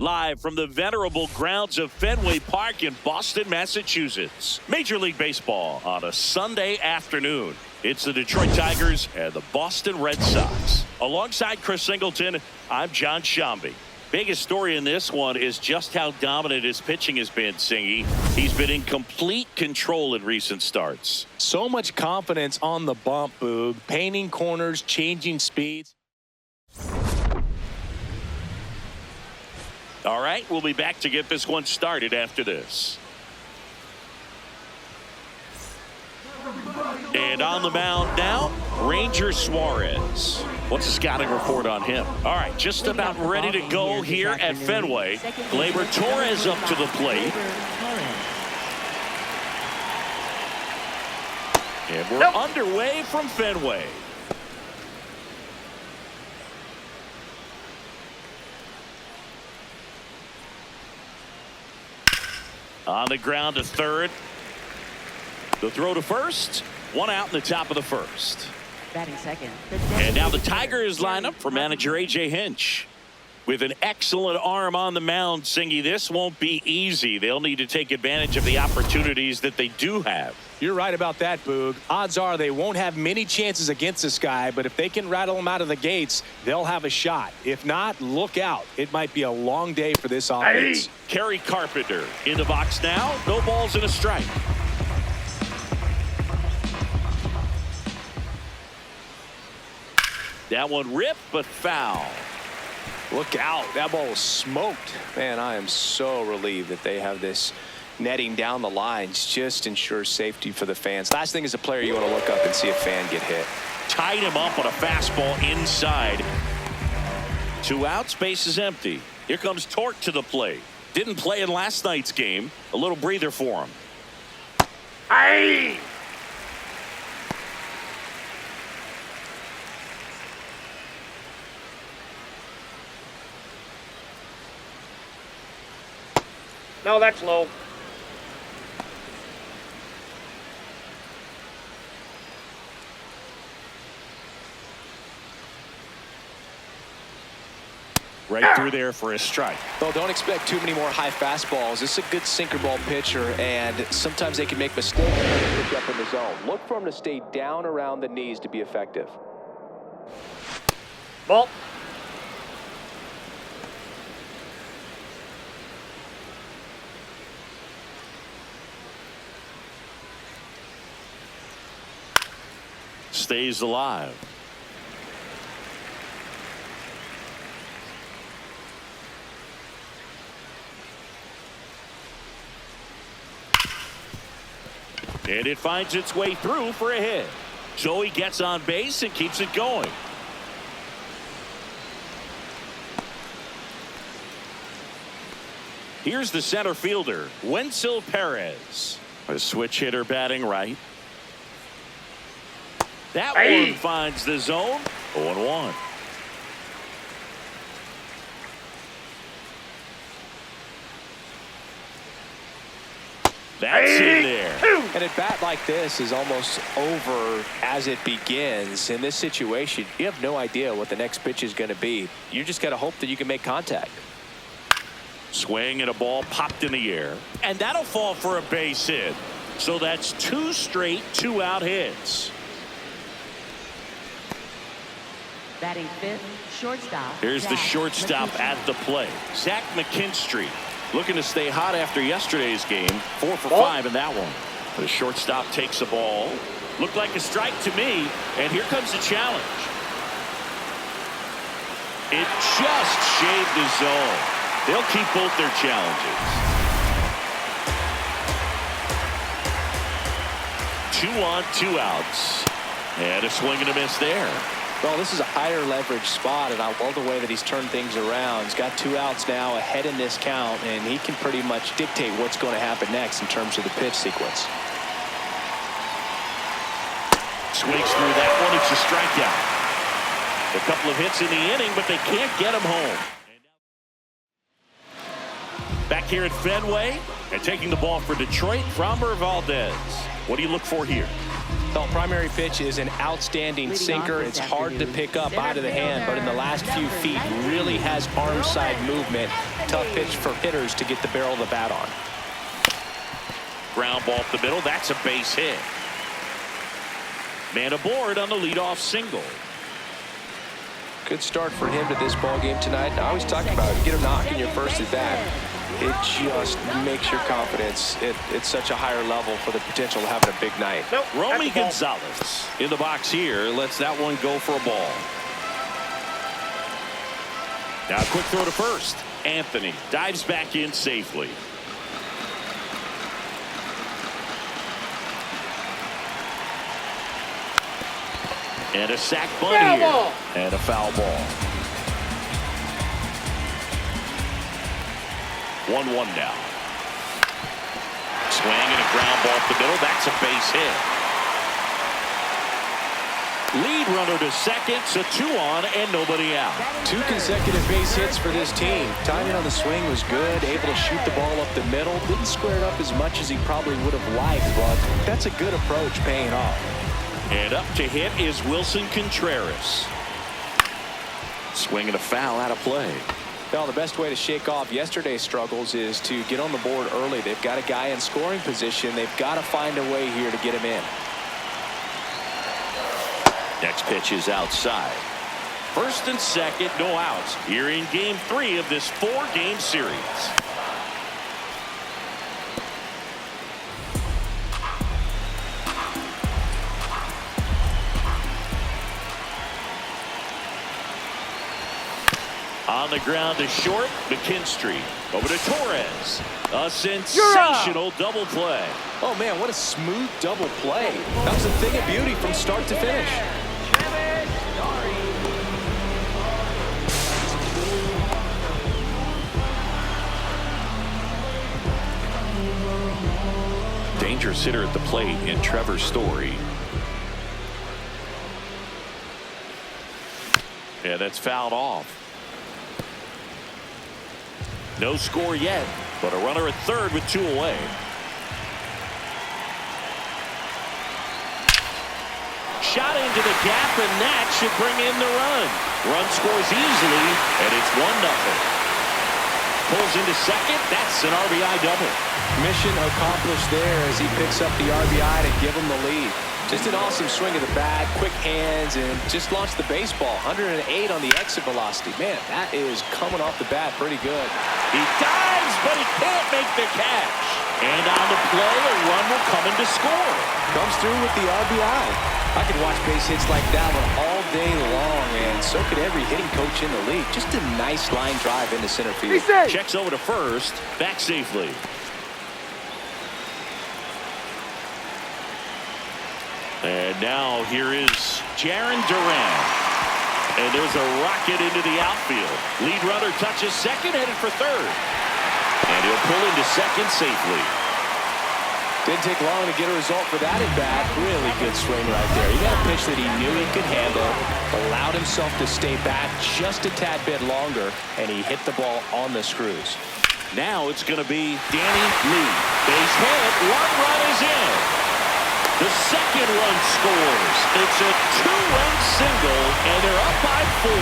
live from the venerable grounds of Fenway Park in Boston, Massachusetts. Major League Baseball on a Sunday afternoon. It's the Detroit Tigers and the Boston Red Sox. Alongside Chris Singleton, I'm John Shambi. Biggest story in this one is just how dominant his pitching has been, Singy. He's been in complete control in recent starts. So much confidence on the bump, Boog. Painting corners, changing speeds. All right, we'll be back to get this one started after this. And on the mound now, Ranger Suarez. What's the scouting report on him? All right, just about ready to go here at Fenway. Gleyber Torres up to the plate. And we're underway from Fenway. On the ground to third. The throw to first. One out in the top of the first. Batting second. And now the Tigers line up for manager A.J. Hinch. With an excellent arm on the mound, Singy, this won't be easy. They'll need to take advantage of the opportunities that they do have. You're right about that, Boog. Odds are they won't have many chances against this guy, but if they can rattle him out of the gates, they'll have a shot. If not, look out. It might be a long day for this offense. Kerry Carpenter in the box now. No balls and a strike. That one ripped, but foul. Look out. That ball was smoked. Man, I am so relieved that they have this netting down the lines. Just ensures safety for the fans. Last thing as a player, you want to look up and see a fan get hit. Tied him up on a fastball inside. 2 outs, base is empty. Here comes Torque to the plate. Didn't play in last night's game. A little breather for him. Aye! No, that's low. Right through there for a strike. Well, don't expect too many more high fastballs. This is a good sinker ball pitcher, and sometimes they can make mistakes and pitch up in the zone. Look for him to stay down around the knees to be effective. Ball. Stays alive. And it finds its way through for a hit. So he gets on base and keeps it going. Here's the center fielder, Wenzel Perez. A switch hitter batting right. That one finds the zone. 0-1. That's in there. And a bat like this is almost over as it begins. In this situation, you have no idea what the next pitch is going to be. You just got to hope that you can make contact. Swing and a ball popped in the air. And that'll fall for a base hit. So that's 2 straight 2-out hits. Batting fifth, shortstop. Here's the shortstop at the plate. Zach McKinstry looking to stay hot after yesterday's game. 4 for 5 in that one. The shortstop takes a ball. Looked like a strike to me. And here comes the challenge. It just shaved the zone. They'll keep both their challenges. 2 on, 2 outs. And a swing and a miss there. Well, this is a higher leverage spot, and I love the way that he's turned things around. He's got 2 outs now ahead in this count, and he can pretty much dictate what's going to happen next in terms of the pitch sequence. Swings through that one. It's a strikeout. A couple of hits in the inning, but they can't get him home. Back here at Fenway, and taking the ball for Detroit, Framber Valdez. What do you look for here? Well, primary pitch is an outstanding sinker. It's hard to pick up out of the hand, but in the last few feet really has arm side movement. Tough pitch for hitters to get the barrel of the bat on. Ground ball up the middle. That's a base hit. Man aboard on the leadoff single. Good start for him to this ball game tonight. I always talk about it. Get a knock in your first at bat. It just makes your confidence at such a higher level for the potential of having a big night. Nope, Romy Gonzalez in the box here. Lets that one go for a ball. Now a quick throw to first. Anthony dives back in safely. And a sac bunt here. And a foul ball. 1-1 now. Swing and a ground ball up the middle. That's a base hit. Lead runner to second. So 2 on and nobody out. 2 consecutive base hits for this team. Timing on the swing was good. Able to shoot the ball up the middle. Didn't square it up as much as he probably would have liked, but that's a good approach paying off. And up to hit is Wilson Contreras. Swing and a foul out of play. Well, the best way to shake off yesterday's struggles is to get on the board early. They've got a guy in scoring position. They've got to find a way here to get him in. Next pitch is outside. First and second, no outs. Here in game 3 of this 4-game series. On the ground to short, McKinstry. Over to Torres. A sensational double play. Oh, man, what a smooth double play. That was a thing of beauty from start to finish. Dangerous hitter at the plate in Trevor Story. Yeah, that's fouled off. No score yet, but a runner at third with 2 away. Shot into the gap, and that should bring in the run. Run scores easily, and it's 1-0. Pulls into second. That's an RBI double. Mission accomplished there as he picks up the RBI to give him the lead. Just an awesome swing of the bat, quick hands, and just launched the baseball. 108 on the exit velocity. Man, that is coming off the bat pretty good. He dives, but he can't make the catch. And on the play, a run will come in to score. Comes through with the RBI. I could watch base hits like that one all day long, and so could every hitting coach in the league. Just a nice line drive into center field. Checks over to first, back safely. And now here is Jarren Duran. And there's a rocket into the outfield. Lead runner touches second, headed for third. And he'll pull into second safely. Didn't take long to get a result for that at bat. Really good swing right there. He got a pitch that he knew he could handle, allowed himself to stay back just a tad bit longer, and he hit the ball on the screws. Now it's going to be Danny Lee. Base hit, 1 run is in. The second run scores. It's a 2-run single, and they're up by 4.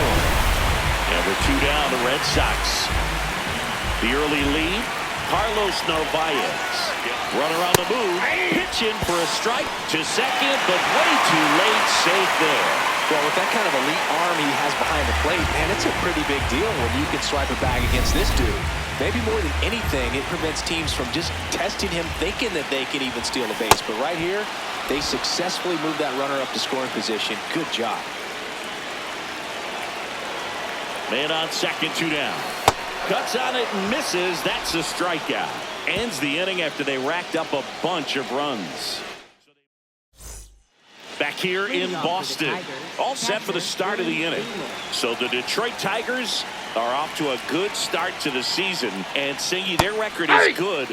And with 2 down, the Red Sox. The early lead, Carlos Narvaez. Runner on the move, pitching for a strike to second, but way too late, safe there. Well, with that kind of elite arm he has behind the plate, man, it's a pretty big deal when you can swipe a bag against this dude. Maybe more than anything, it prevents teams from just testing him, thinking that they can even steal a base. But right here, they successfully moved that runner up to scoring position. Good job. Man on second, 2 down. Cuts on it and misses. That's a strikeout. Ends the inning after they racked up a bunch of runs. Back here in Boston, all set for the start of the inning. So the Detroit Tigers are off to a good start to the season, and Singy, their record is good,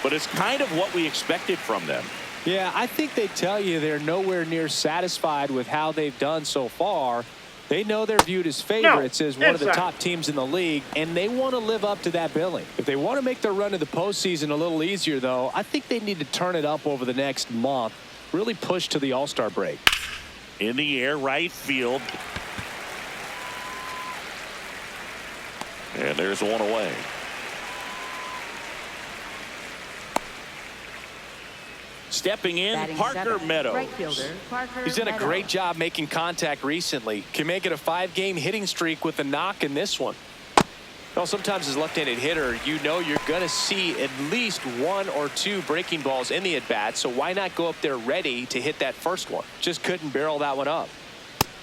but it's kind of what we expected from them. Yeah, I think they tell you they're nowhere near satisfied with how they've done so far. They know they're viewed as favorites as one of the top teams in the league, and they want to live up to that billing. If they want to make their run to the postseason a little easier, though, I think they need to turn it up over the next month. really pushed to the All-Star break. In the air, right field. And there's one away. Stepping in, Batting Parker seventh, Meadows. right fielder, Parker He's done a Meadows. great job making contact recently. Can make it a 5-game hitting streak with a knock in this one. Well, sometimes as a left-handed hitter, you know you're going to see at least 1 or 2 breaking balls in the at-bat, so why not go up there ready to hit that first one? Just couldn't barrel that one up.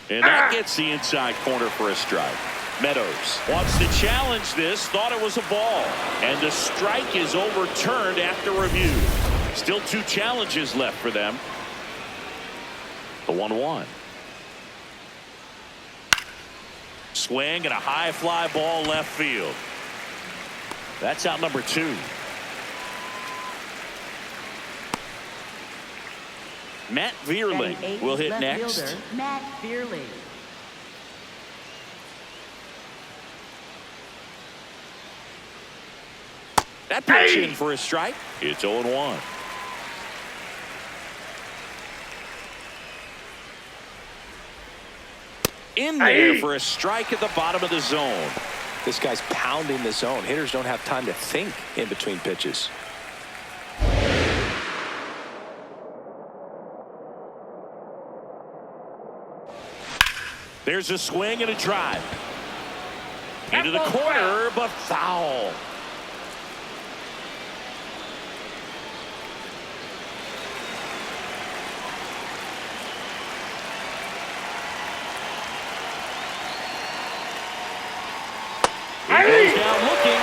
And that gets the inside corner for a strike. Meadows wants to challenge this, thought it was a ball. And the strike is overturned after review. Still 2 challenges left for them. The 1-1. Swing and a high fly ball left field. That's out number 2. Matt Vierling Batting will eighth, hit left next. fielder, Matt Vierling. That pitch in for a strike. It's 0-1. In there for a strike at the bottom of the zone. This guy's pounding the zone. Hitters don't have time to think in between pitches. There's a swing and a drive. Into the corner, but foul. He goes down looking.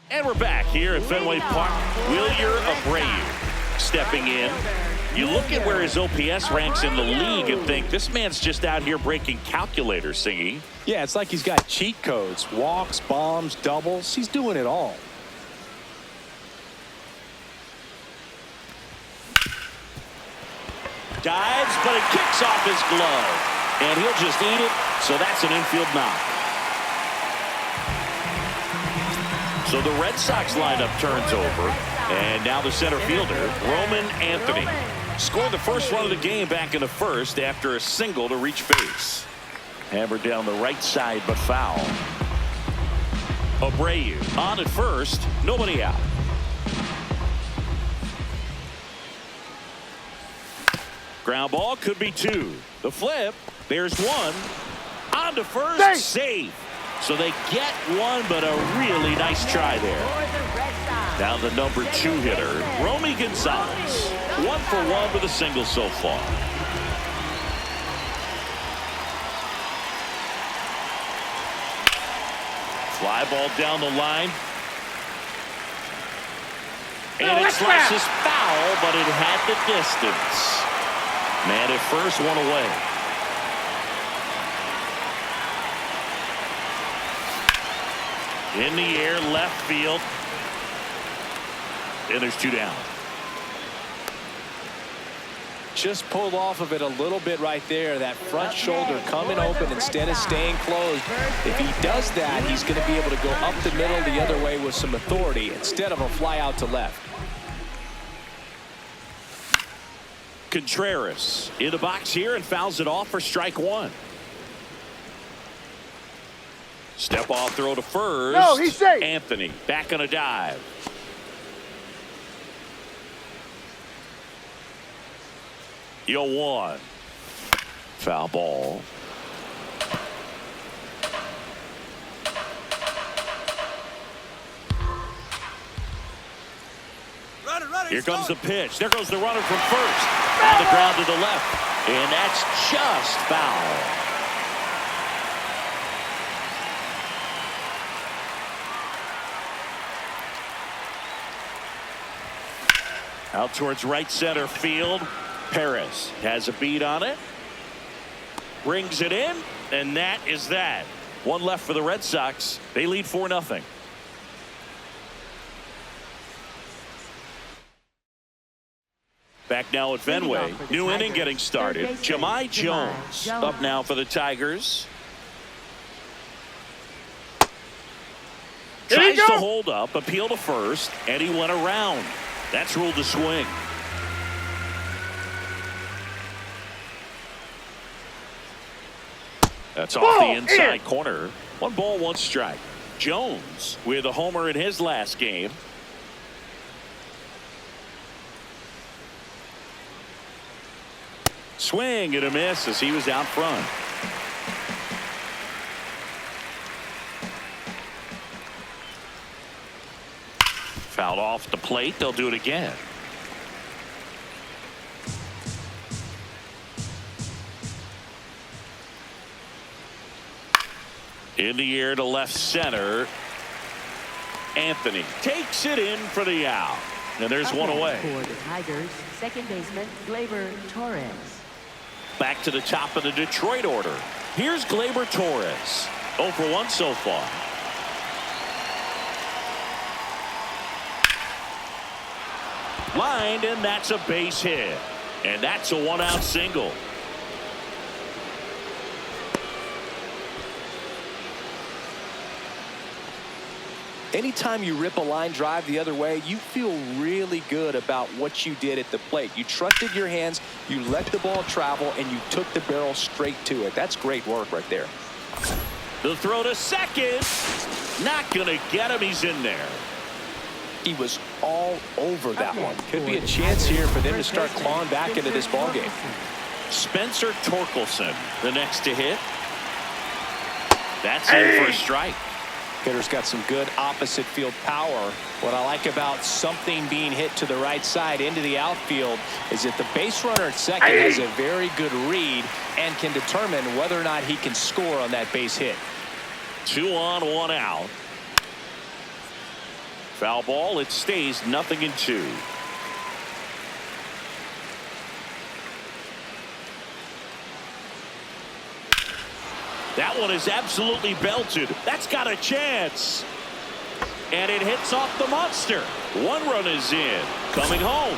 And we're back here at Fenway Park. Wilyer Abreu stepping in. You look at where his OPS ranks in the league and think this man's just out here breaking calculators, Singy. Yeah, it's like he's got cheat codes. Walks, bombs, doubles. He's doing it all. Dives, but it kicks off his glove. And he'll just eat it, so that's an infield knock. So the Red Sox lineup turns over. And now the center fielder, Roman Anthony, scored the first run of the game back in the first after a single to reach base. Hammered down the right side, but foul. Abreu on at first, nobody out. Ground ball could be 2. The flip, there's 1. On to first, safe. So they get 1, but a really nice try there. Now the number 2 hitter, Romy Gonzalez. 1 for 1 with a single so far. Fly ball down the line. And it slices foul, but it had the distance. Man at first, 1 away. In the air, left field. And there's 2 down. Just pulled off of it a little bit right there. That front shoulder coming open instead of staying closed. If he does that, he's going to be able to go up the middle the other way with some authority instead of a fly out to left. Contreras in the box here and fouls it off for strike 1. Step off throw to first. No, he's safe. Anthony back on a dive. Yo 1. Foul ball. Here comes the pitch. There goes the runner from first. On the ground to the left. And that's just foul. Out towards right center field. Perez has a beat on it. Brings it in. And that is that. 1 left for the Red Sox. They lead 4-0. Back now at Fenway. New inning getting started. Jahmai Jones up now for the Tigers. Here he Tries to goes. hold up, appeal to first, and he went around. That's ruled a swing. That's off Ball the inside in. corner. 1 ball, 1 strike. Jones with a homer in his last game. Swing and a miss as he was out front. Fouled off the plate. They'll do it again. In the air to left center. Anthony takes it in for the out. And there's one away. For the Tigers, second baseman Gleyber Torres. Back to the top of the Detroit order. Here's Gleyber Torres. 0 for 1 so far. Lined, and that's a base hit. And that's a 1-out single. Anytime you rip a line drive the other way, you feel really good about what you did at the plate. You trusted your hands, you let the ball travel, and you took the barrel straight to it. That's great work right there. The throw to second. Not going to get him. He's in there. He was all over that one. Could be a chance here for them to start clawing back into this ballgame. Spencer Torkelson, the next to hit. That's in for a strike. Hitter's got some good opposite field power. What I like about something being hit to the right side into the outfield is that the base runner at second has a very good read and can determine whether or not he can score on that base hit. 2 on, 1 out. Foul ball. It stays 0-2. That one is absolutely belted. That's got a chance. And it hits off the monster. 1 run is in. Coming home.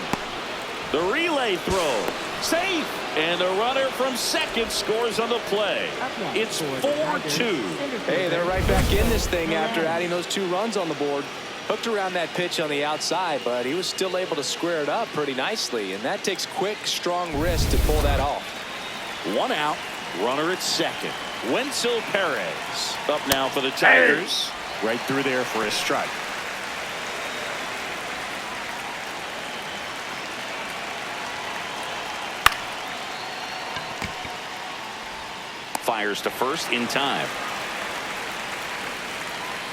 The relay throw. Safe. And the runner from second scores on the play. It's 4-2. Hey, they're right back in this thing after adding those 2 runs on the board. Hooked around that pitch on the outside, but he was still able to square it up pretty nicely. And that takes quick, strong wrist to pull that off. 1 out. Runner at second. Wenzel Perez up now for the Tigers. Right through there for a strike. Fires to first in time.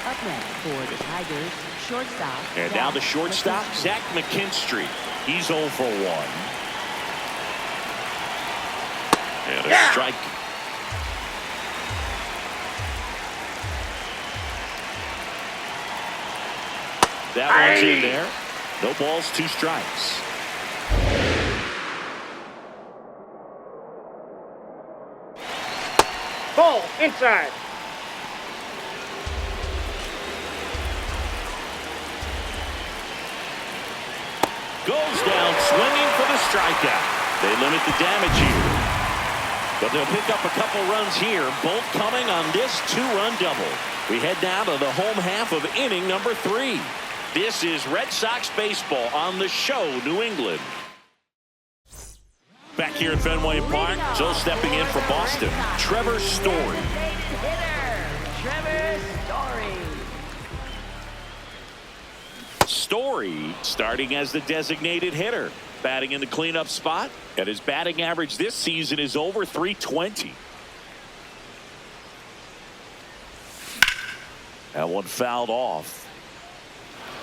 Up next for the Tigers, shortstop. And now the shortstop, Zach McKinstry. He's 0 for 1. And a strike. That one's in there. No balls, 2 strikes. Ball inside. Goes down swinging for the strikeout. They limit the damage here. But they'll pick up a couple runs here, both coming on this 2-run double. We head now to the home half of inning number 3. This is Red Sox baseball on the show, New England. Back here at Fenway Park, so stepping in for Boston, Trevor Story. Trevor Story. Story starting as the designated hitter, batting in the cleanup spot, and his batting average this season is over .320. That one fouled off.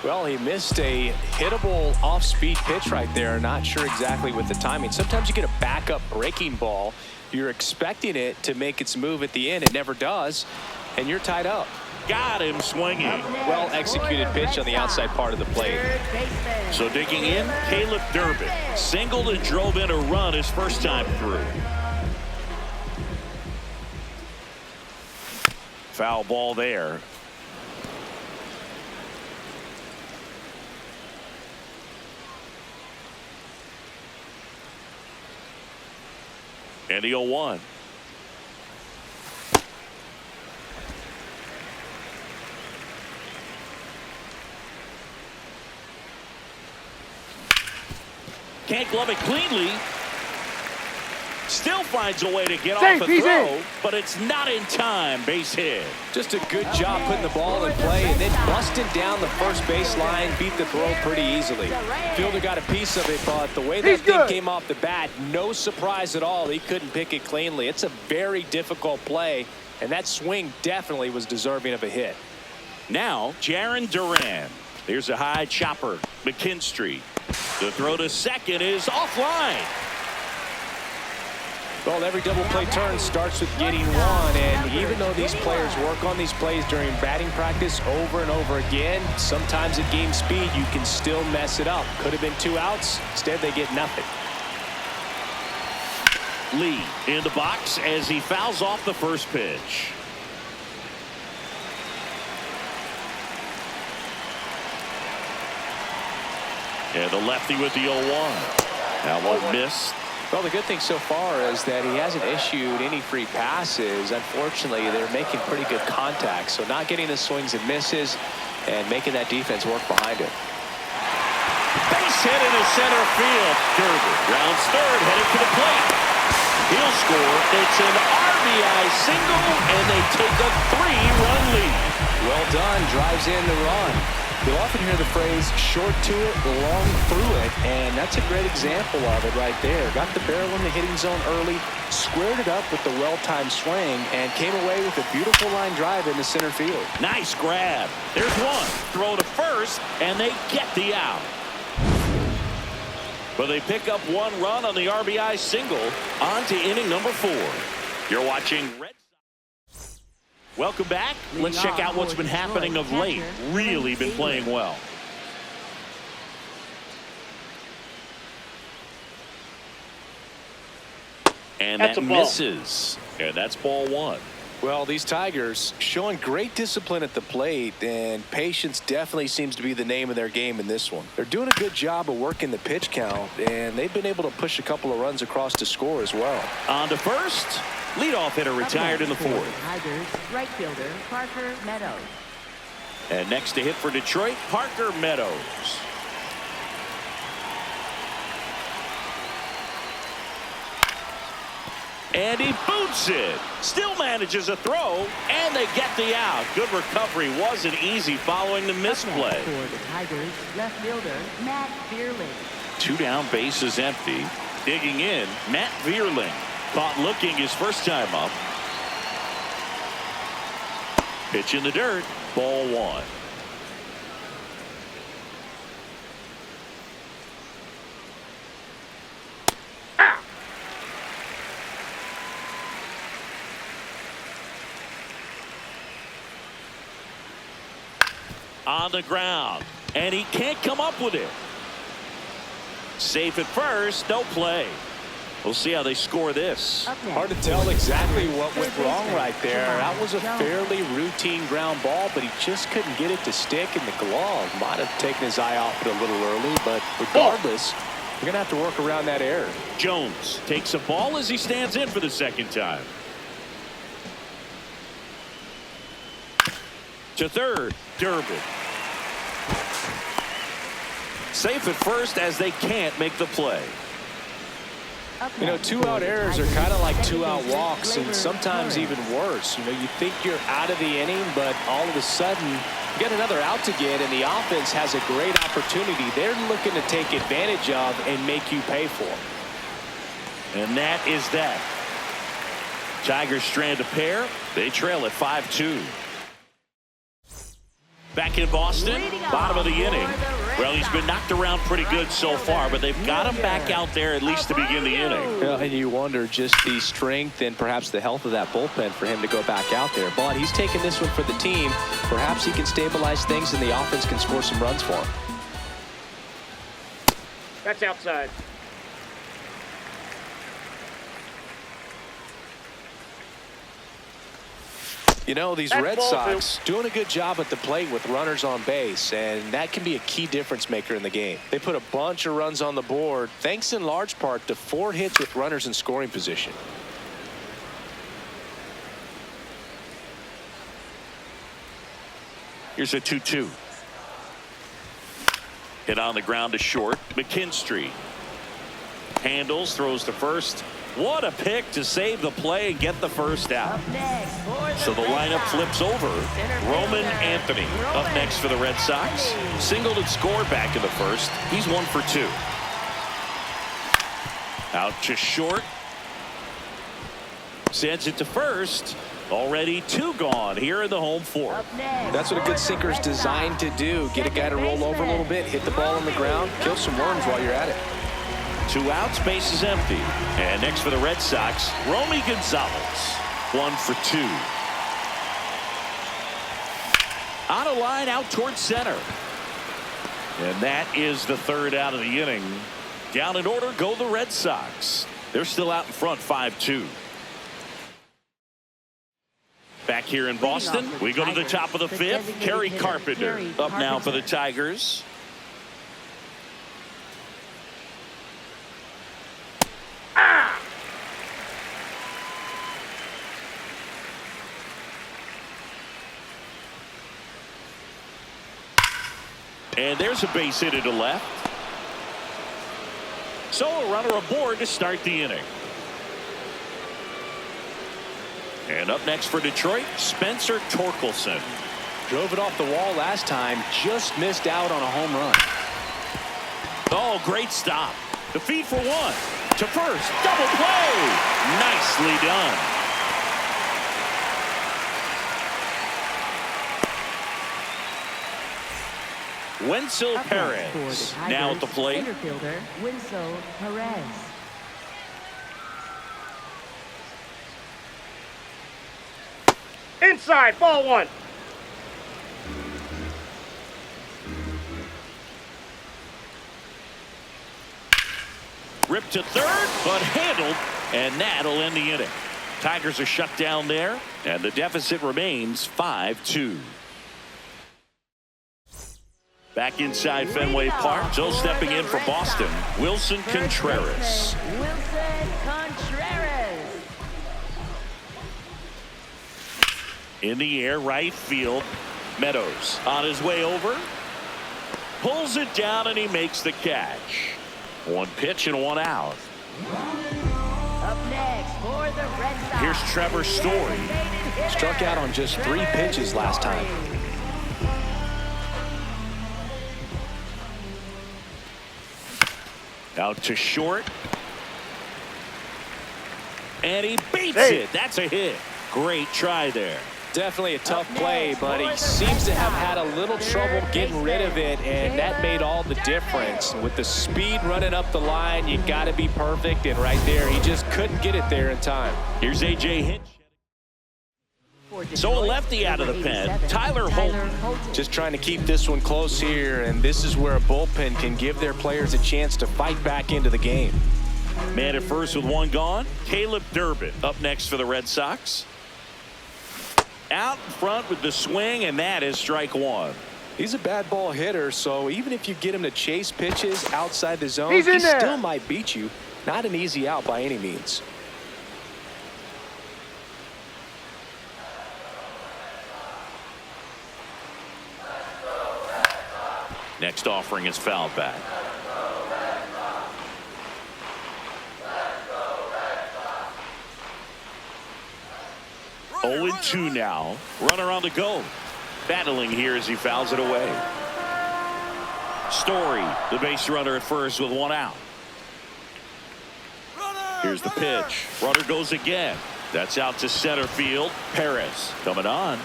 Well, he missed a hittable off-speed pitch right there. Not sure exactly with the timing. Sometimes you get a backup breaking ball. You're expecting it to make its move at the end. It never does, and you're tied up. Got him swinging. Well executed pitch on the outside part of the plate. So digging in, Caleb Durbin singled and drove in a run his first time through. Foul ball there. And the 0-1. Can't glove it cleanly. Still finds a way to get Safe, off a easy. throw, but it's not in time. Base hit. Just a good job putting the ball in play and then busting down the first baseline, beat the throw pretty easily. Fielder got a piece of it, but the way that thing came off the bat, no surprise at all. He couldn't pick it cleanly. It's a very difficult play, and that swing definitely was deserving of a hit. Now, Jarren Duran. Here's a high chopper. McKinstry. The throw to second is offline. Well, every double play turn starts with getting one, and even though these players work on these plays during batting practice over and over again, sometimes at game speed you can still mess it up. Could have been 2 outs. Instead, they get nothing. Lee in the box as he fouls off the first pitch. And the lefty with the 0-1. That one missed. Well, the good thing so far is that he hasn't issued any free passes. Unfortunately, they're making pretty good contact, so not getting the swings and misses and making that defense work behind it. Base hit into center field. Durbin rounds third, headed to the plate. He'll score. It's an RBI single, and they take a 3-run lead. Well done. Drives in the run. You'll often hear the phrase short to it, long through it, and that's a great example of it right there. Got the barrel in the hitting zone early, squared it up with the well-timed swing, and came away with a beautiful line drive into center field. Nice grab. There's one. Throw to first, and they get the out. But they pick up 1 run on the RBI single. On to inning number 4. You're watching Red Sox. Welcome back. Let's check out what's been happening of late. Really been playing well. And That's that a ball. misses. And that's ball 1. Well, these Tigers showing great discipline at the plate, and patience definitely seems to be the name of their game in this one. They're doing a good job of working the pitch count, and they've been able to push a couple of runs across to score as well. On to first. Leadoff hitter retired in the 4th. Tigers right fielder Parker Meadows. And next to hit for Detroit, Parker Meadows. And he boots it. Still manages a throw, and they get the out. Good recovery. Wasn't easy following the misplay. For the Tigers, left fielder Matt Vierling. 2 down, bases empty. Digging in, Matt Vierling. Caught looking his first time up. Pitch in the dirt. Ball 1. On the ground, and he can't come up with it. Safe at first, no play. We'll see how they score this. Hard to tell exactly what went wrong right there. That was a fairly routine ground ball, but he just couldn't get it to stick in the glove. Might have taken his eye off it a little early, but regardless, you're going to have to work around that error. Jones takes a ball as he stands in for the second time. To third, Durbin. Safe at first as they can't make the play. You know, 2-out errors are kind of like 2-out walks, and sometimes even worse. You know, you think you're out of the inning, but all of a sudden you get another out to get, and the offense has a great opportunity they're looking to take advantage of and make you pay for. And that is that. Tigers strand a pair. They trail at 5-2. Back in Boston, bottom of the inning. Well, he's been knocked around pretty good so far, but they've got him back out there at least to begin the inning. Well, and you wonder just the strength and perhaps the health of that bullpen for him to go back out there. But he's taking this one for the team. Perhaps he can stabilize things and the offense can score some runs for him. That's outside. You know, these Red Sox doing a good job at the plate with runners on base, and that can be a key difference maker in the game. They put a bunch of runs on the board, thanks in large part to 4 hits with runners in scoring position. Here's a 2-2. Hit on the ground to short. McKinstry. handles, throws to first. What a pick to save the play and get the first out. So the lineup flips over. Roman Anthony up next for the Red Sox. Singled and scored back in the first. He's 1 for 2. Out to short. Sends it to first. Already 2 gone here in the home fourth. That's what a good sinker is designed to do. Get a guy to roll over a little bit, hit the ball on the ground, kill some worms while you're at it. 2 outs, base is empty. And next for the Red Sox, Romy Gonzalez. 1 for 2. On a line out towards center. And that is the 3rd out of the inning. Down in order go the Red Sox. They're still out in front 5-2. Back here in Boston, we go to the top of the 5th. Kerry Carpenter up now for the Tigers. And there's a base hit to left. So a runner aboard to start the inning. And up next for Detroit, Spencer Torkelson. Drove it off the wall last time, just missed out on a home run. Oh, great stop. The feed for 1. To first. Double play. Nicely done. Wenzel Perez now at the plate. Center fielder Wenzel Perez. Inside, ball 1. Ripped to third, but handled, and that'll end the inning. Tigers are shut down there, and the deficit remains 5-2. Back inside Fenway Park, Joe stepping in for Boston, Wilson Contreras. Wilson Contreras. In the air, right field. Meadows on his way over. Pulls it down, and he makes the catch. 1 pitch and 1 out. Up next for the Red Sox. Here's Trevor Story. Struck out on just 3 pitches last time. Out to short. And he beats it. That's a hit. Great try there. Definitely a tough play, but he seems to have had a little trouble getting rid of it, and that made all the difference. With the speed running up the line, you got to be perfect, and right there, he just couldn't get it there in time. Here's A.J. Hinch. So a lefty out of the pen, Tyler Holton. Just trying to keep this one close here, and this is where a bullpen can give their players a chance to fight back into the game. Man at first with 1 gone, Caleb Durbin up next for the Red Sox. Out in front with the swing, and that is strike 1. He's a bad ball hitter, so even if you get him to chase pitches outside the zone, He's in he there. still might beat you. Not an easy out by any means. Next offering is fouled back. Oh, 2 now. Runner on the go. Battling here as he fouls it away. Story, the base runner at first with 1 out. Here's the pitch. Runner goes again. That's out to center field. Perez coming on.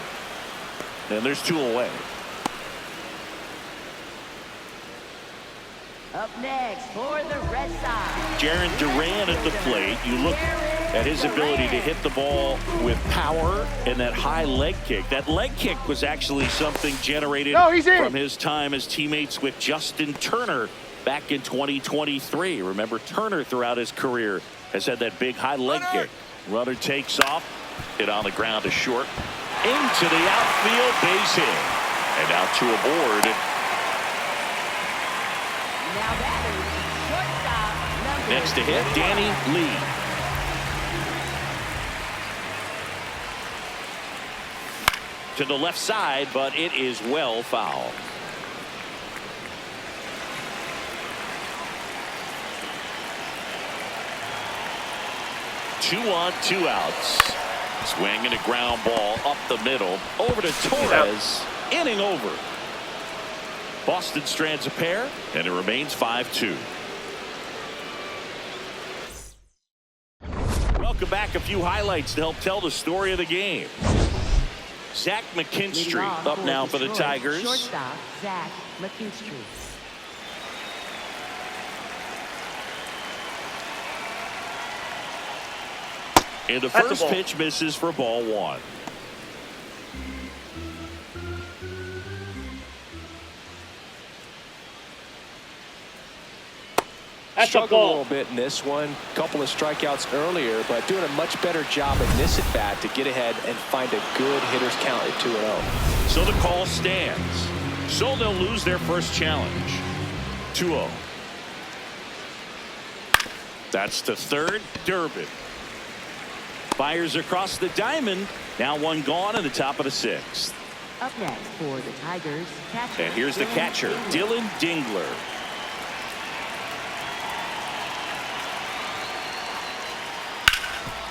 And there's 2 away. Up next for the Red Sox. Jarren Duran at the plate. You look at his ability to hit the ball with power and that high leg kick. That leg kick was actually something generated from his time as teammates with Justin Turner back in 2023. Remember, Turner throughout his career has had that big high leg kick. Runner takes off. Hit on the ground to short. Into the outfield, base hit. And now 2 aboard. Now batters, shortstop, number Next to hit, Danny Lee. To the left side, but it is well fouled. 2 on 2 outs. Swing and a ground ball up the middle. Over to Torres. Inning over. Boston strands a pair, and it remains 5-2. Welcome back. A few highlights to help tell the story of the game. Zach McKinstry up now for the Tigers. Shortstop Zach McKinstry. And the first pitch misses for ball 1. Struggled a little bit in this one. Couple of strikeouts earlier, but doing a much better job in this at bat to get ahead and find a good hitter's count at 2-0. So the call stands. So they'll lose their first challenge. 2-0. That's to third. Durbin fires across the diamond. Now 1 gone in the top of the 6th. Up next for the Tigers, catcher. And here's the catcher, Dylan Dingler.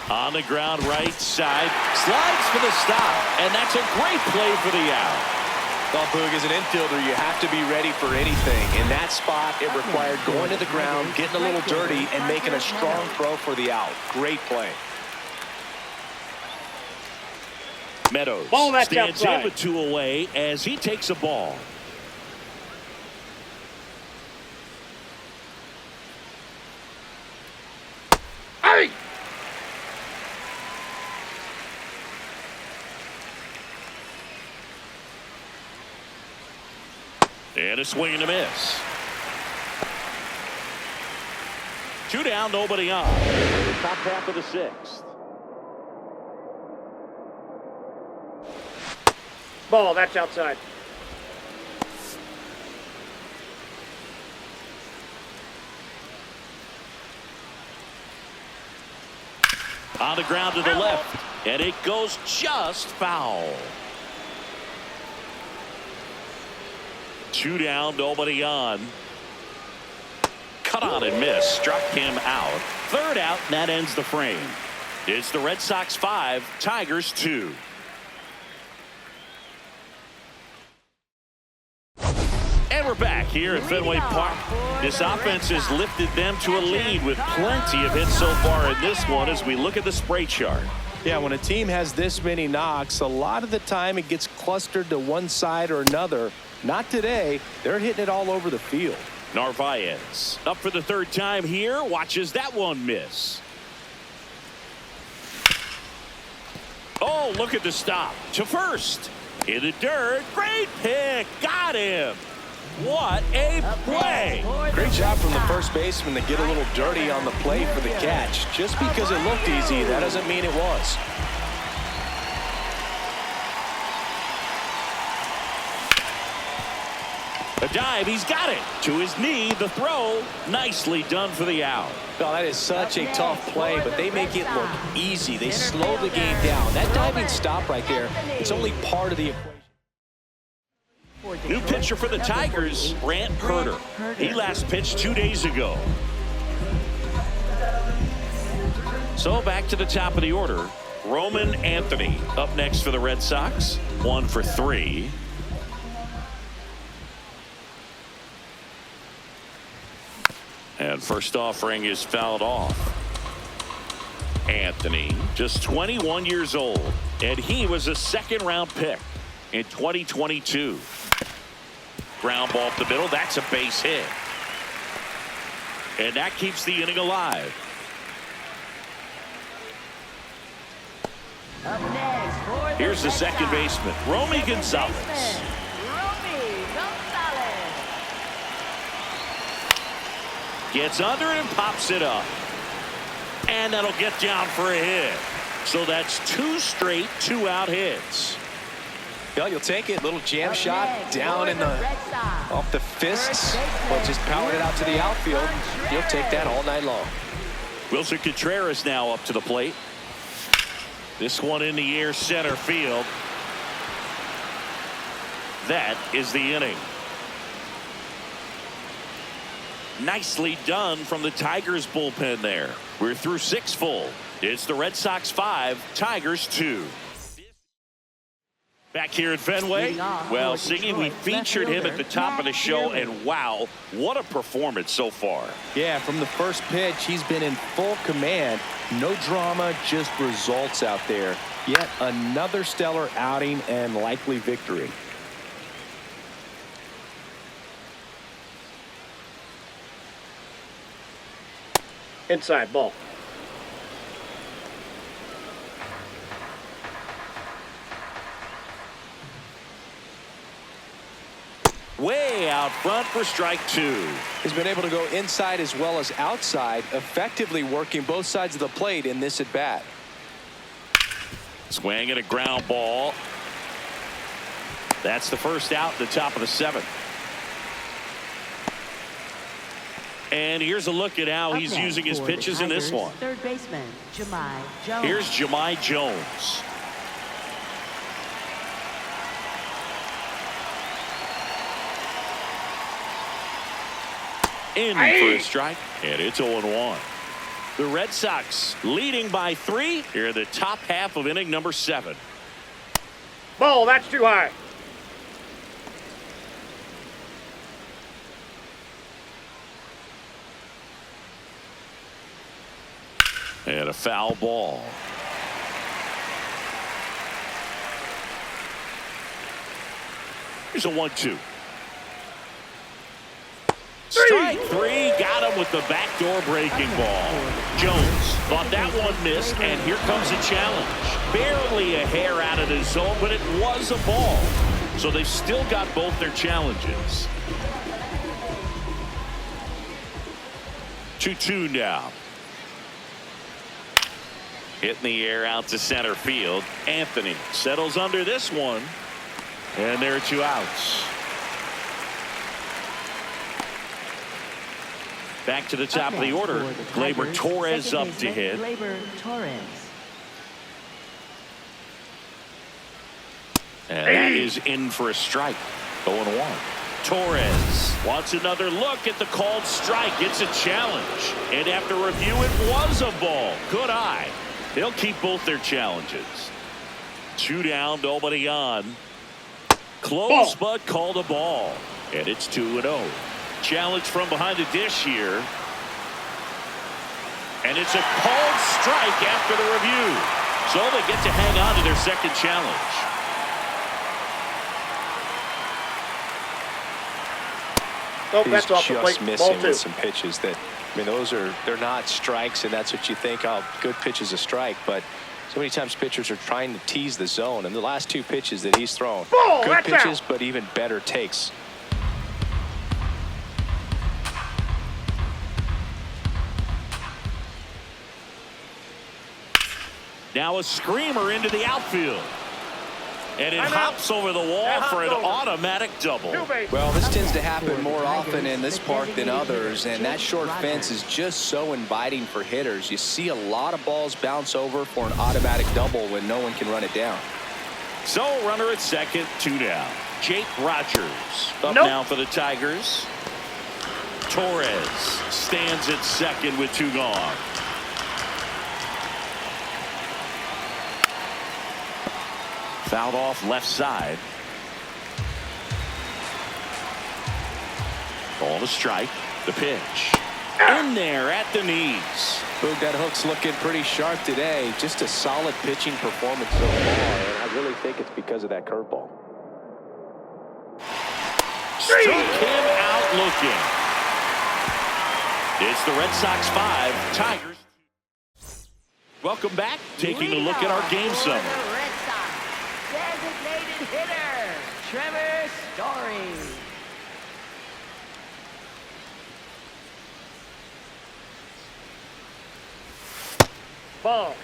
On the ground right side. Slides for the stop. And that's a great play for the out. Well, Boog, as an infielder, you have to be ready for anything. In that spot, it required going to the ground, getting a little dirty, and making a strong throw for the out. Great play. Meadows stands in with 2 away as he takes a ball. Hey! And a swing and a miss. 2 down, nobody on. Top half of the 6th. Ball, that's outside. On the ground to the left. And it goes just foul. 2 down, nobody on. Cut on and miss. Struck him out. 3rd out, and that ends the frame. It's the Red Sox 5, Tigers 2. And we're back here at Fenway Park. This offense has lifted them to a lead with plenty of hits so far in this one as we look at the spray chart. Yeah, when a team has this many knocks, a lot of the time it gets clustered to one side or another. Not today. They're hitting it all over the field. Narvaez up for the 3rd time here. Watches that one miss. Oh, look at the stop. To first. In the dirt. Great pick. Got him. What a play. Great job from the first baseman to get a little dirty on the play for the catch. Just because it looked easy, that doesn't mean it was. A dive, he's got it. To his knee, the throw. Nicely done for the out. Well, that is such a tough play, but they make it look easy. They slow the game down. That diving stop right there, it's only part of the equation. New pitcher for the Tigers, Brant Herter. He last pitched 2 days ago. So back to the top of the order. Roman Anthony up next for the Red Sox. 1 for 3. And first offering is fouled off. Anthony, just 21 years old, and he was a 2nd-round pick in 2022. Ground ball up the middle. That's a base hit. And that keeps the inning alive. Up next for Here's the second baseman, Romy Gonzalez. Romy Gonzalez. Gets under it and pops it up. And that'll get down for a hit. So that's 2 straight 2-out hits. Well, you'll take it. Little jam shot down in the off the fists, but just powered it out to the outfield. You'll take that all night long. Wilson Contreras now up to the plate. This one in the air, center field. That is the inning. Nicely done from the Tigers bullpen there. We're through 6 full. It's the Red Sox 5, Tigers 2. Back here at Fenway, well, Singy, we featured him at the top of the show, and wow, what a performance so far. Yeah, from the first pitch, he's been in full command. No drama, just results out there. Yet another stellar outing and likely victory. Inside ball. Way out front for strike 2. He's been able to go inside as well as outside, effectively working both sides of the plate in this at bat. Swing and a ground ball. That's the first out at the top of the 7th. And here's a look at how he's using his pitches in this one. Third baseman, Jahmai Jones. Here's Jahmai Jones. In for a strike, and it's 0-1. The Red Sox leading by 3 here in the top half of inning number 7. Ball, that's too high. And a foul ball. Here's a 1-2. Strike 3, got him with the backdoor breaking ball. Jones thought that one missed, and here comes a challenge. Barely a hair out of the zone, but it was a ball. So they've still got both their challenges. 2-2 now. Hitting the air out to center field. Anthony settles under this one, and there are 2 outs. Back to the top of the order. Gleyber Torres up to hit. Gleyber Torres. And that is in for a strike. 0-1. Torres wants another look at the called strike. It's a challenge. And after review, it was a ball. Good eye. They'll keep both their challenges. 2 down, nobody on. Close, but called a ball. And it's 2-0. Challenge from behind the dish here. And it's a called strike after the review. So they get to hang on to their second challenge. Oh, He's that's off the just plate. missing Ball 2. with some pitches that, I mean, they're not strikes, and that's what you think, oh, good pitch is a strike, but so many times pitchers are trying to tease the zone, and the last 2 pitches that he's thrown, Ball, good that's pitches, out. but even better takes. Now a screamer into the outfield. And it I'm hops over the wall for an automatic double. Well, this tends to happen more often in this park than others, and that short fence is just so inviting for hitters. You see a lot of balls bounce over for an automatic double when no one can run it down. So runner at second, 2 down. Jake Rogers up now for the Tigers. Torres stands at second with 2 gone. Fouled off left side. Ball to strike. The pitch. In there at the knees. Boog, that hook's looking pretty sharp today. Just a solid pitching performance so far, and I really think it's because of that curveball. Struck him out looking. It's the Red Sox 5, Tigers. Welcome back. Taking a look at our game summary. Red Sox designated hitter, Trevor Story. Ball.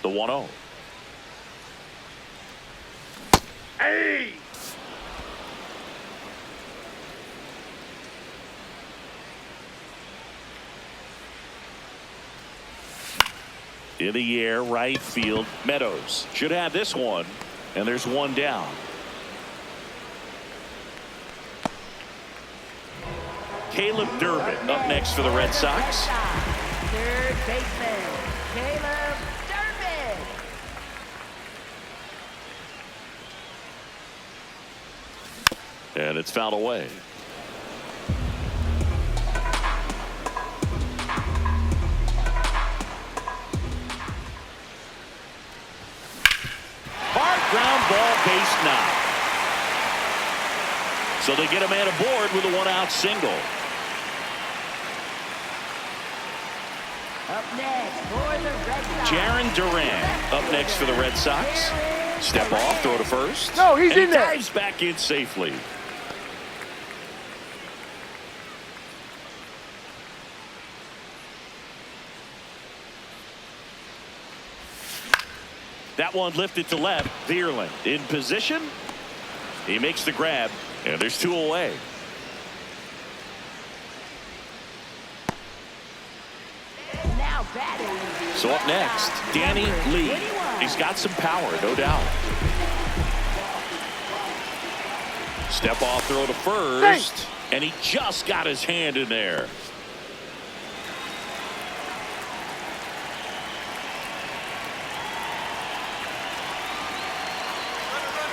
The 1-0. Hey! In the air, right field. Meadows should have this one. And there's one down. Caleb Durbin up next for the Red Sox. Third baseman, Caleb Durbin. And it's fouled away. Hard ground ball, base knock. So they get a man aboard with a one-out single. Up next for the Red Sox. Jaron Duran up next for the Red Sox. Step off, throw to first. No, he's and in there. Dives back in safely. That one lifted to left. Vierland in position. He makes the grab, and there's two away. Now batting. So up next, Danny Lee. He's got some power, no doubt. Step off throw to first, and he just got his hand in there.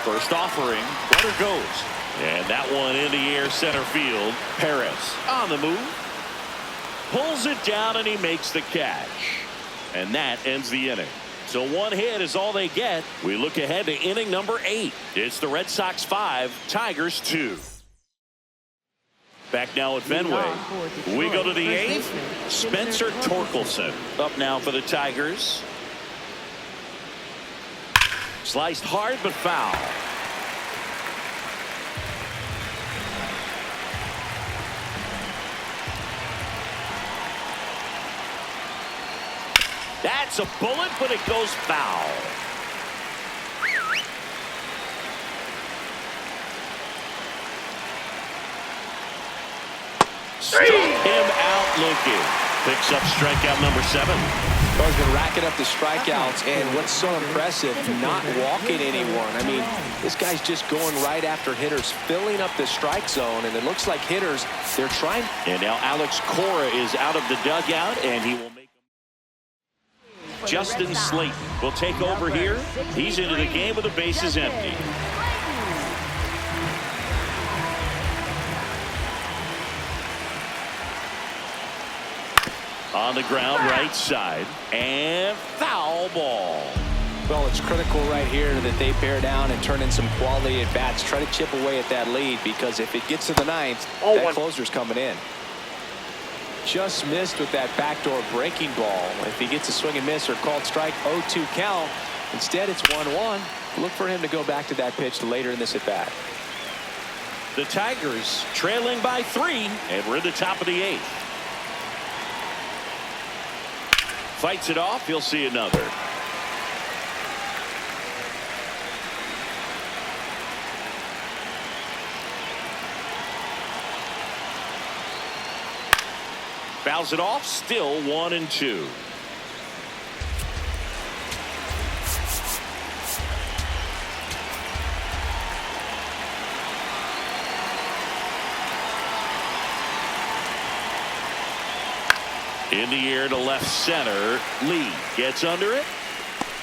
First offering, runner goes. And that one in the air center field. Perez on the move. Pulls it down and he makes the catch. And that ends the inning. So one hit is all they get. We look ahead to inning number 8. It's the Red Sox 5, Tigers 2. Back now at Fenway. We go to the 8th. Spencer Torkelson up now for the Tigers. Sliced hard but foul. That's a bullet, but it goes foul. Struck him out looking. Picks up strikeout number 7. He's been racking up the strikeouts, and what's so impressive, not walking anyone. I mean, this guy's just going right after hitters, filling up the strike zone, and it looks like hitters, they're trying. And now Alex Cora is out of the dugout, and he will make them. Justin Slayton will take over here. He's into the game with the bases empty. On the ground, right side, and foul ball. Well, it's critical right here that they bear down and turn in some quality at bats. Try to chip away at that lead, because if it gets to the 9th, that closer's coming in. Just missed with that backdoor breaking ball. If he gets a swing and miss or called strike, 0-2 count. Instead, it's 1-1. Look for him to go back to that pitch later in this at bat. The Tigers trailing by 3, and we're in the top of the 8th. Fights it off. He'll see another. Fouls it off. Still 1-2. In the air to left center. Lee gets under it,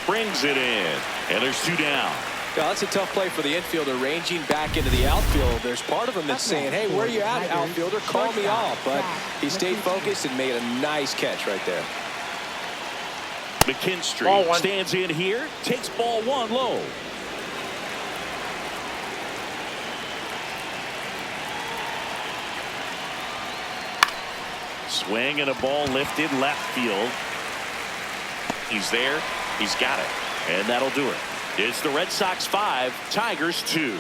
brings it in, and there's 2 down. Yeah, that's a tough play for the infielder, ranging back into the outfield. There's part of him that's saying, hey, where you at, outfielder? Call me off. But he stayed focused and made a nice catch right there. McKinstry stands in here, takes ball 1 low. Swing and a ball lifted left field. He's there. He's got it. And that'll do it. It's the Red Sox 5, Tigers 2.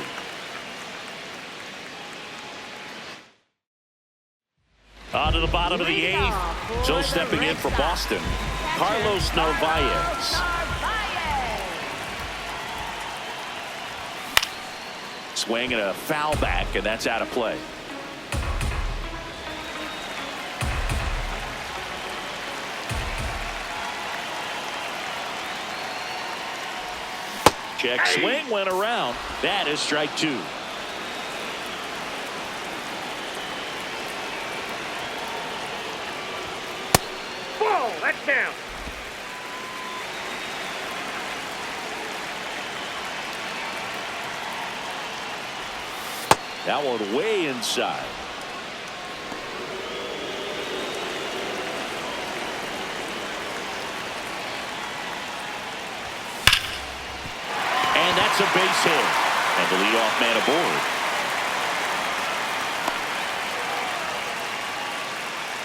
On to the bottom of the 8th. Joe stepping in for Boston. Carlos Narvaez. Swing and a foul back, and that's out of play. Check swing went around. That is strike two. Ball, that's down. That one way inside. And that's a base hit. And the leadoff man aboard.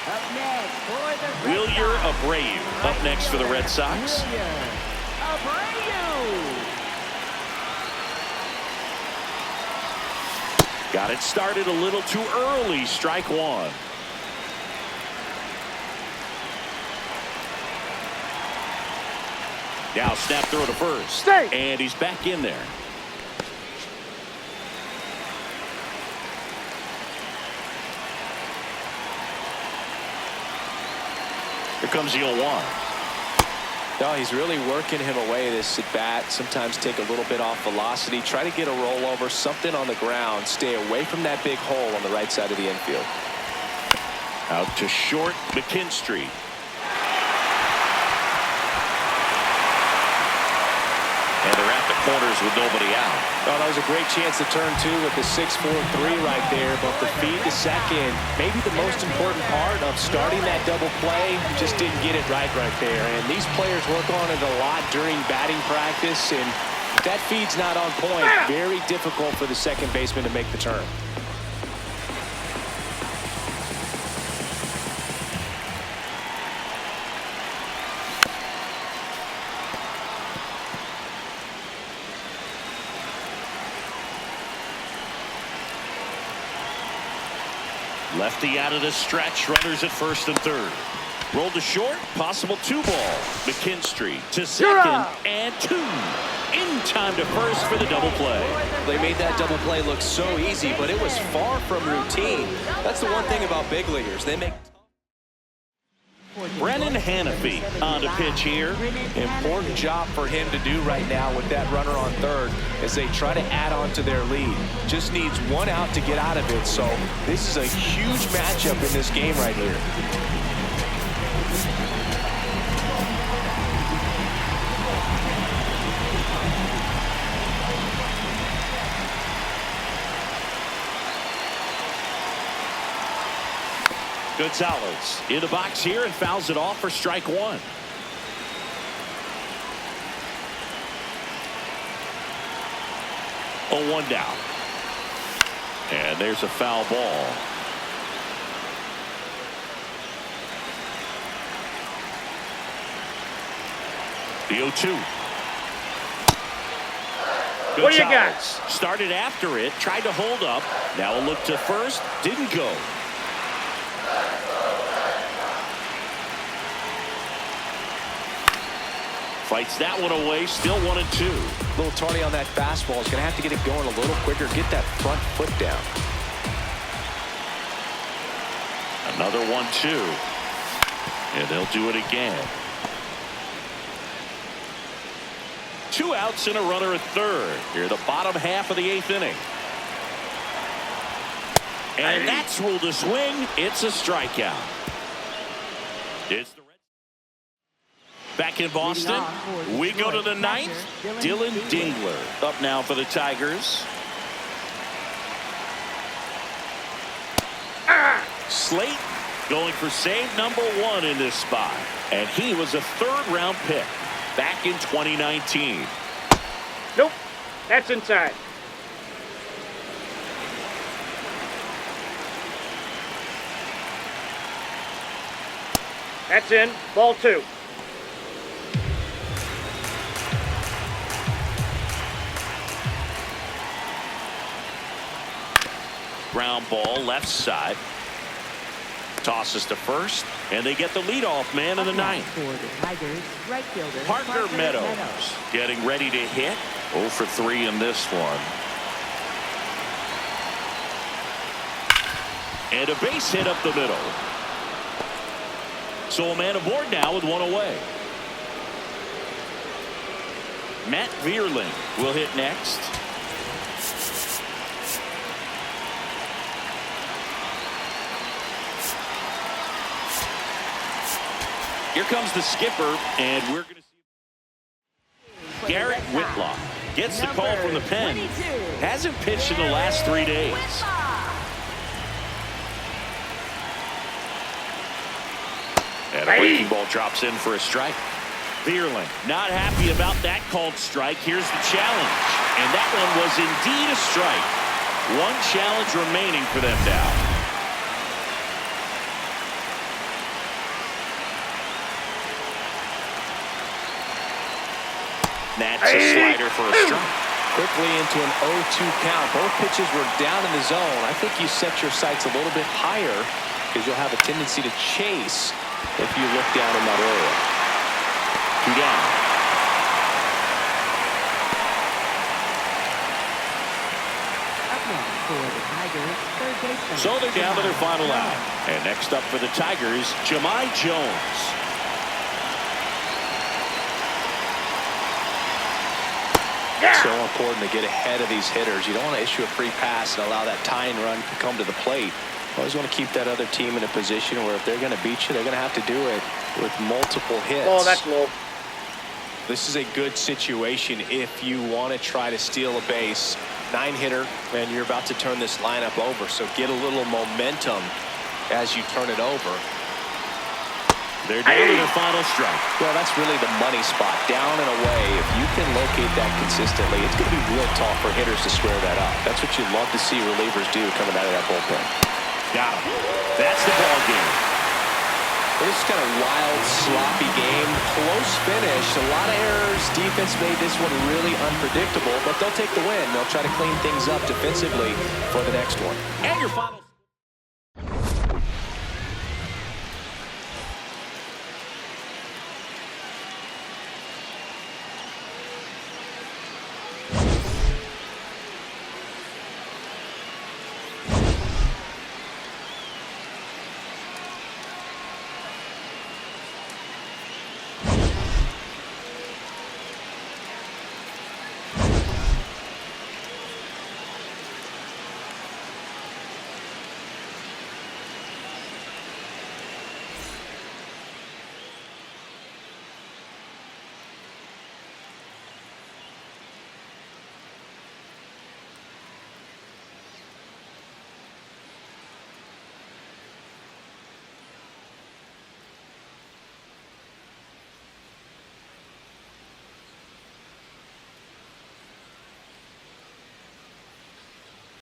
Up next for the Red Wilyer Sox. Abreu up next for the Red Sox. Wilyer Abreu. Got it started a little too early. Strike one. Now snap throw to first. Stay. And he's back in there. Here comes the 0-1. No, he's really working him away this at bat. Sometimes take a little bit off velocity. Try to get a rollover, something on the ground. Stay away from that big hole on the right side of the infield. Out to short, McKinstry. And they're at the corners with nobody out. Oh, that was a great chance to turn two with the 6-4-3 right there. But the feed to second, maybe the most important part of starting that double play, just didn't get it right there. And these players work on it a lot during batting practice. And if that feed's not on point, very difficult for the second baseman to make the turn. Lefty out of the stretch. Runners at first and third. Rolled to short. Possible 2 ball. McKinstry to second and 2. In time to first for the double play. They made that double play look so easy, but it was far from routine. That's the one thing about big leaguers. They make Brennan Hanafy on to pitch here. Important job for him to do right now with that runner on third as they try to add on to their lead. Just needs 1 out to get out of it. So this is a huge matchup in this game right here. Gonzalez in the box here and fouls it off for strike one. Oh, 1 down. And there's a foul ball. The 0-2. What do you got? Gonzalez started after it, tried to hold up. Now a look to first, didn't go. Fights that one away, still 1-2. A little tardy on that fastball. Is going to have to get it going a little quicker. Get that front foot down. Another 1-2. And they'll do it again. 2 outs and a runner at third. Here the bottom half of the 8th inning. And that's ruled a swing. It's a strikeout. It's the back in Boston. We go to the 9th. Dylan Dingler up now for the Tigers. Slate going for save number 1 in this spot. And he was a 3rd-round pick back in 2019. Nope. That's inside. That's in. Ball 2. Ground ball left side. Tosses to first, and they get the leadoff man in the 9th. For the Tigers, right fielder Parker Meadows getting ready to hit. 0 for 3 in this one. And a base hit up the middle. So a man aboard now with 1 away. Matt Vierling will hit next. Here comes the skipper, and we're going to see Garrett Whitlock gets the call from the pen. Hasn't pitched in the last 3 days. And a breaking ball drops in for a strike. Vierling not happy about that called strike. Here's the challenge. And that one was indeed a strike. One challenge remaining for them now. That's a slider for a strike. Quickly into an 0-2 count. Both pitches were down in the zone. I think you set your sights a little bit higher because you'll have a tendency to chase if you look down in that area. 2 down. Up next for the Tigers, third baseman. So they're down to their final out. And next up for the Tigers, Jahmai Jones. So important to get ahead of these hitters. You don't want to issue a free pass and allow that tying run to come to the plate. You always want to keep that other team in a position where if they're going to beat you, they're going to have to do it with multiple hits. Oh, that's low. This is a good situation if you want to try to steal a base. 9-hitter, and you're about to turn this lineup over. So get a little momentum as you turn it over. They're down to their final strike. Well, that's really the money spot. Down and away. If you can locate that consistently, it's going to be real tough for hitters to square that up. That's what you love to see relievers do coming out of that bullpen. Got him. That's the ball game. This is kind of wild, sloppy game. Close finish. A lot of errors. Defense made this one really unpredictable, but they'll take the win. They'll try to clean things up defensively for the next one. And your final